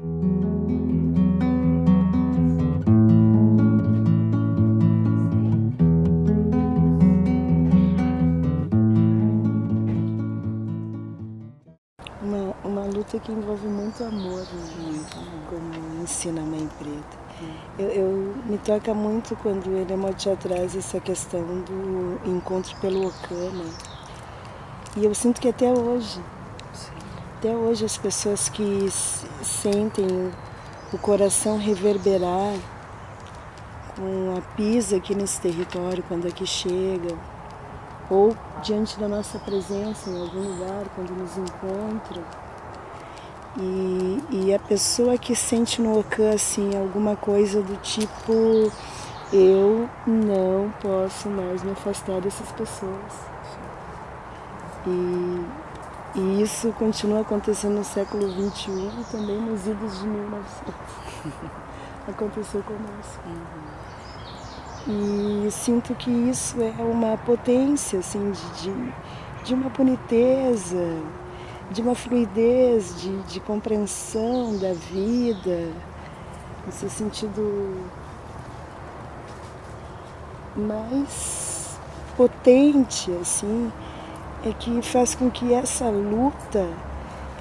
Uma luta que envolve muito amor, né? Como ensina a Mãe Preta. Me toca muito quando o Elemote traz essa questão do encontro pelo Ocã, né? E eu sinto que até hoje as pessoas que sentem o coração reverberar com a pisa aqui nesse território, quando aqui chega, ou diante da nossa presença em algum lugar, quando nos encontra, e a pessoa que sente no Ocã assim, alguma coisa do tipo: eu não posso mais me afastar dessas pessoas. E isso continua acontecendo no século XXI e também nos idos de 1900. Aconteceu conosco. E sinto que isso é uma potência assim, de uma boniteza, de uma fluidez, de compreensão da vida, nesse sentido mais potente, assim, é que faz com que essa luta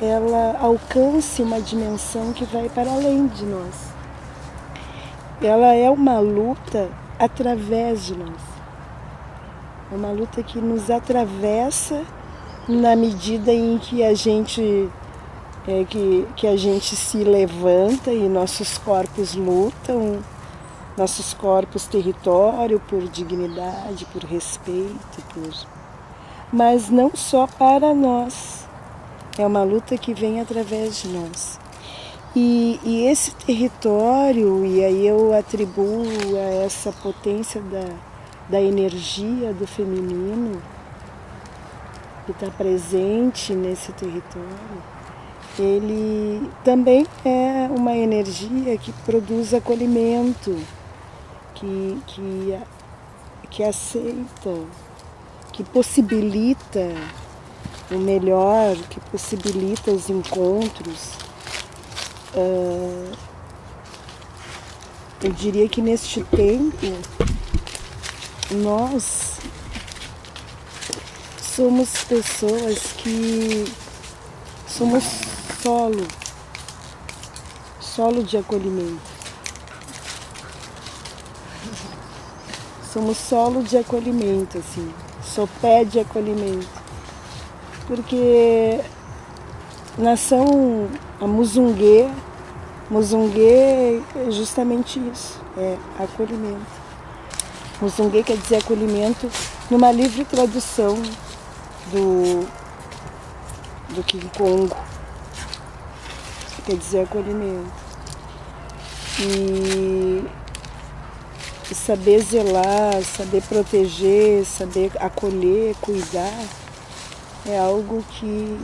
ela alcance uma dimensão que vai para além de nós. Ela é uma luta através de nós. É uma luta que nos atravessa na medida em que a gente que a gente se levanta e nossos corpos lutam, nossos corpos território por dignidade, por respeito, mas não só para nós. É uma luta que vem através de nós. E esse território, e aí eu atribuo a essa potência da energia do feminino que está presente nesse território, ele também é uma energia que produz acolhimento, que aceita, que possibilita o melhor, que possibilita os encontros. Eu diria que neste tempo nós somos pessoas que somos solo de acolhimento. Somos solo de acolhimento, assim, sopé de acolhimento. Porque nação a Muzungue é justamente isso, é acolhimento. Muzungue quer dizer acolhimento numa livre tradução do King Kongo. Quer dizer acolhimento. E saber zelar, saber proteger, saber acolher, cuidar, é algo que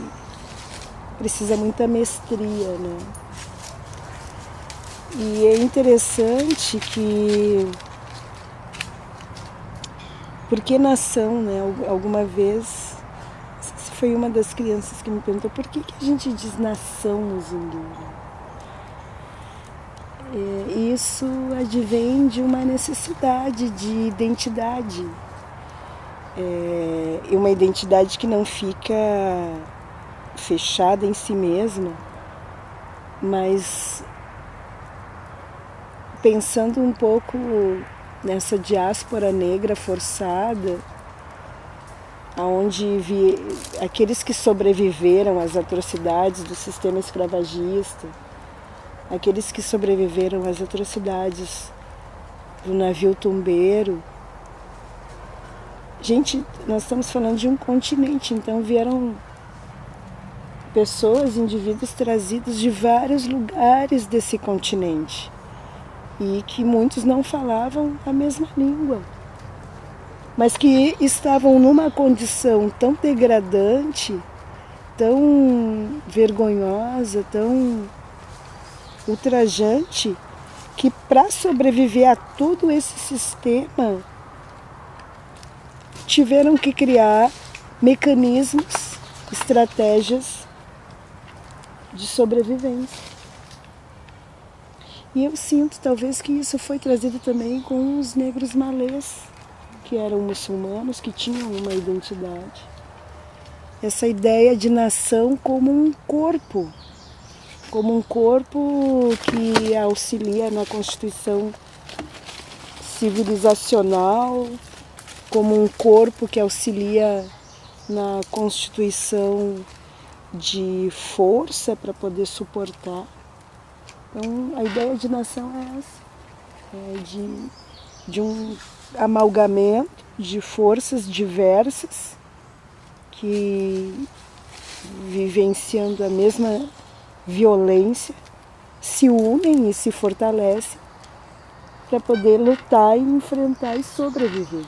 precisa muita mestria, né? E é interessante que, porque nação, né? Alguma vez, foi uma das crianças que me perguntou por que a gente diz nação no Zundu. Isso advém de uma necessidade de identidade. E uma identidade que não fica fechada em si mesma, mas pensando um pouco nessa diáspora negra forçada, onde aqueles que sobreviveram às atrocidades do sistema escravagista, aqueles que sobreviveram às atrocidades do navio tumbeiro. Gente, nós estamos falando de um continente, então vieram pessoas, indivíduos trazidos de vários lugares desse continente e que muitos não falavam a mesma língua, mas que estavam numa condição tão degradante, tão vergonhosa, tão ultrajante, que para sobreviver a todo esse sistema tiveram que criar mecanismos, estratégias de sobrevivência. E eu sinto talvez que isso foi trazido também com os negros malês, que eram muçulmanos, que tinham uma identidade. Essa ideia de nação como um corpo que auxilia na constituição civilizacional, como um corpo que auxilia na constituição de força para poder suportar. Então, a ideia de nação é essa, de um amalgamento de forças diversas que, vivenciando a mesma violência, se unem e se fortalecem para poder lutar e enfrentar e sobreviver.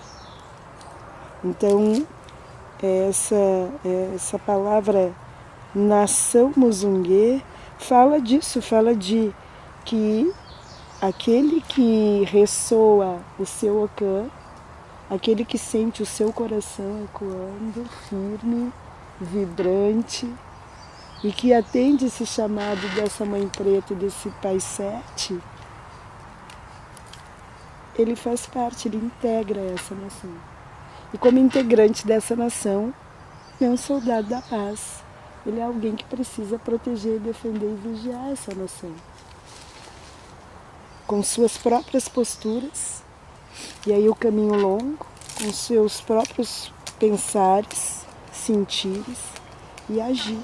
Então, essa palavra nação Muzungue fala disso, fala de que aquele que ressoa o seu Ocã, aquele que sente o seu coração ecoando, firme, vibrante, e que atende esse chamado dessa Mãe Preta e desse Pai Sete, ele faz parte, ele integra essa nação. E como integrante dessa nação, é um soldado da paz. Ele é alguém que precisa proteger, defender e vigiar essa nação. Com suas próprias posturas, e aí o caminho longo, com seus próprios pensares, sentires e agir.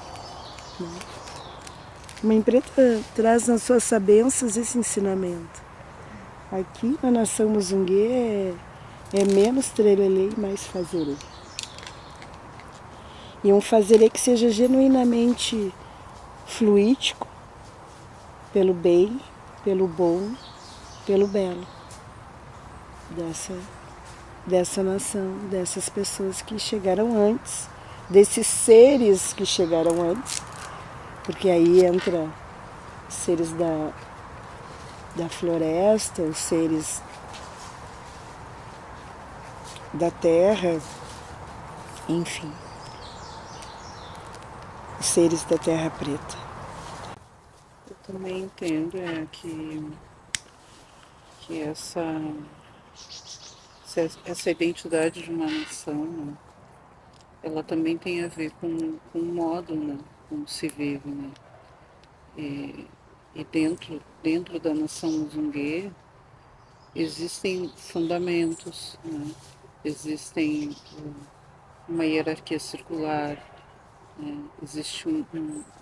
Mãe Preta traz nas suas sabenças esse ensinamento. Aqui na nação Muzungue é menos trelelê e mais fazerê. E um fazerê que seja genuinamente fluídico, pelo bem, pelo bom, pelo belo dessa nação, dessas pessoas que chegaram antes, desses seres que chegaram antes, porque aí entra os seres da floresta, os seres da terra, enfim, os seres da terra preta. Eu também entendo que essa identidade de uma nação, né, ela também tem a ver com o modo, né, como se vive, né? E dentro da nação Muzungue existem fundamentos, né? Existem uma hierarquia circular, né? Existe um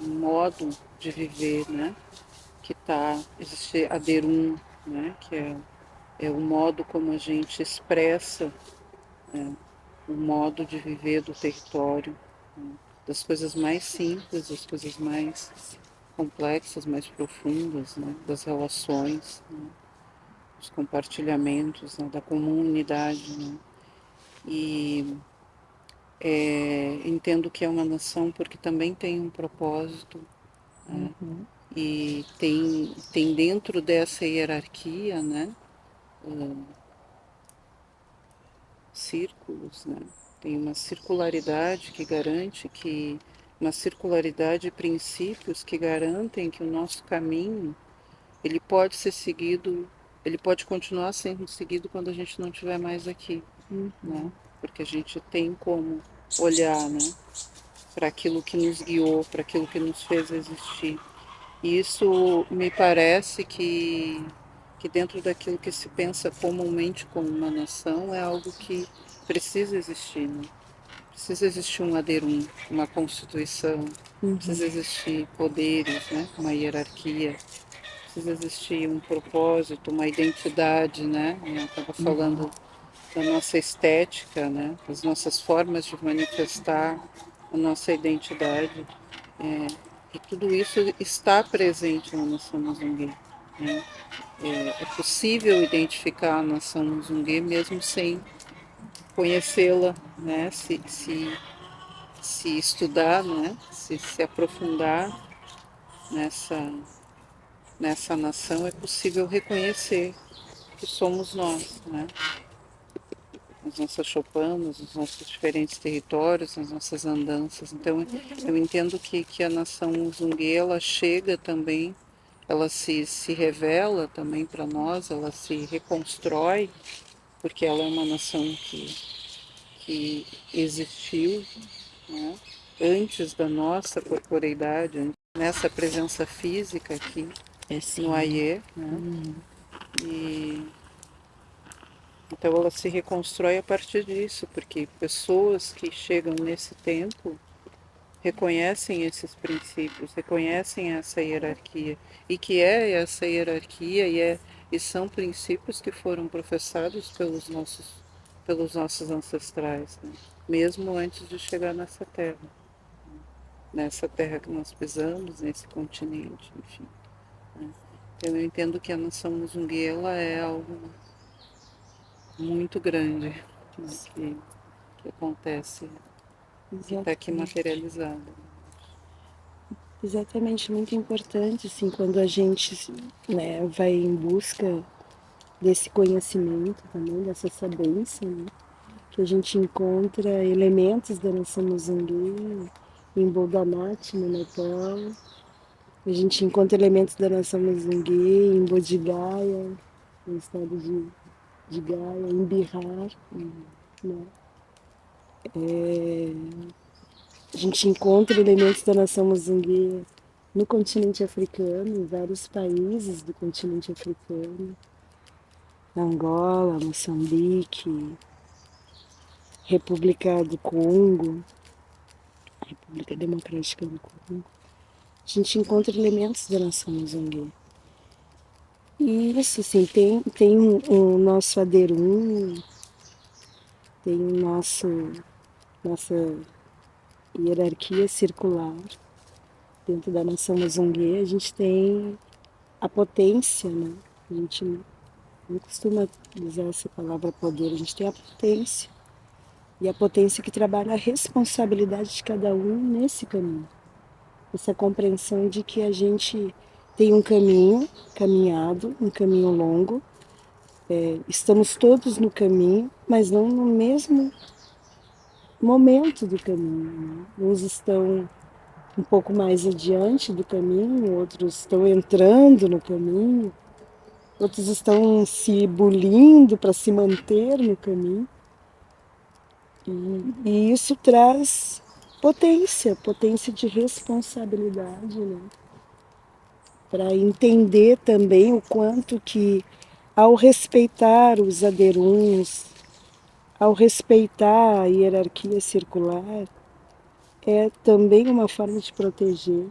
modo de viver, né? Existe a Derum, né? Que é o modo como a gente expressa, né, o modo de viver do território, né, das coisas mais simples, das coisas mais complexas, mais profundas, né, das relações, né, dos compartilhamentos, né, da comunidade. Né, e entendo que é uma nação porque também tem um propósito, né, e tem dentro dessa hierarquia, né, círculos, né? Tem uma circularidade que garante uma circularidade de princípios que garantem que o nosso caminho ele pode ser seguido, ele pode continuar sendo seguido quando a gente não estiver mais aqui, né? Porque a gente tem como olhar, né, para aquilo que nos guiou, para aquilo que nos fez existir. E isso me parece que dentro daquilo que se pensa comumente como uma nação é algo que precisa existir, né? Precisa existir um aderum, uma constituição, precisa existir poderes, né? Uma hierarquia, precisa existir um propósito, uma identidade, né? Eu estava falando da nossa estética, né? Das nossas formas de manifestar a nossa identidade. E tudo isso está presente na nação Muzungue, né? É possível identificar a nação Muzungue mesmo sem conhecê-la, né? Se estudar, né? Se aprofundar nessa nação, é possível reconhecer que somos nós, né? As nossas choupanas, os nossos diferentes territórios, as nossas andanças. Então, eu entendo que a nação Muzungue, ela chega também ela se revela também para nós, ela se reconstrói, porque ela é uma nação que existiu, né, antes da nossa corporeidade, nessa presença física aqui no Aie, né? E então ela se reconstrói a partir disso, porque pessoas que chegam nesse tempo reconhecem esses princípios, reconhecem essa hierarquia, e que é essa hierarquia e são princípios que foram professados pelos nossos ancestrais, né? Mesmo antes de chegar nessa terra que nós pisamos, nesse continente, enfim, né? Então eu entendo que a nação Muzungue, ela é algo muito grande, né, que acontece, que está aqui materializado. Exatamente, muito importante, assim, quando a gente, né, vai em busca desse conhecimento também, dessa sabência, né, que a gente encontra elementos da nação Muzungue em Boldamat, no Nepal, a gente encontra elementos da nação Muzungue em Bodh Gaya, no estado de Gaia, em Bihar, né. A gente encontra elementos da nação Muzungue no continente africano, em vários países do continente africano, Angola, Moçambique, República do Congo, República Democrática do Congo. A gente encontra elementos da nação Muzungue. E isso, assim, tem o nosso Aderum, tem nossa hierarquia circular. Dentro da nação Muzungue, a gente tem a potência, né? A gente não costuma usar essa palavra poder, a gente tem a potência. E a potência que trabalha a responsabilidade de cada um nesse caminho. Essa compreensão de que a gente tem um caminho caminhado, um caminho longo. Estamos todos no caminho, mas não no mesmo momento do caminho, né? Uns estão um pouco mais adiante do caminho, outros estão entrando no caminho, outros estão se bulindo para se manter no caminho. E isso traz potência de responsabilidade, né? Para entender também o quanto que, ao respeitar os aderuns, ao respeitar a hierarquia circular, é também uma forma de proteger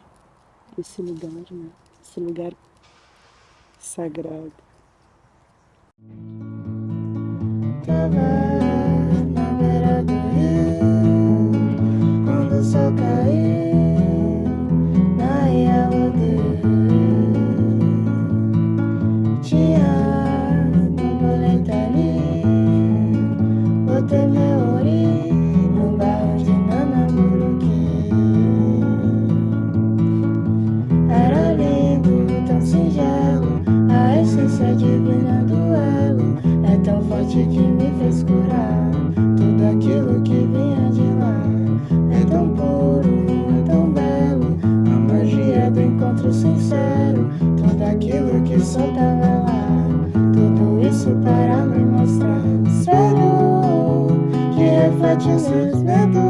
esse lugar, né? Esse lugar sagrado. Tava na beira do rio, quando o sol caiu na Iaude. Tinha borboleta ali, botei meu ori no bairro de Nanamuruki. Era lindo, tão singelo, a essência divina do elo é tão forte que me fez curar tudo aquilo que vinha de lá. É tão puro, é tão belo, a magia do encontro sincero, tudo aquilo que só tava lá. Tudo isso para me mostrar o espelho que reflete os meus medos.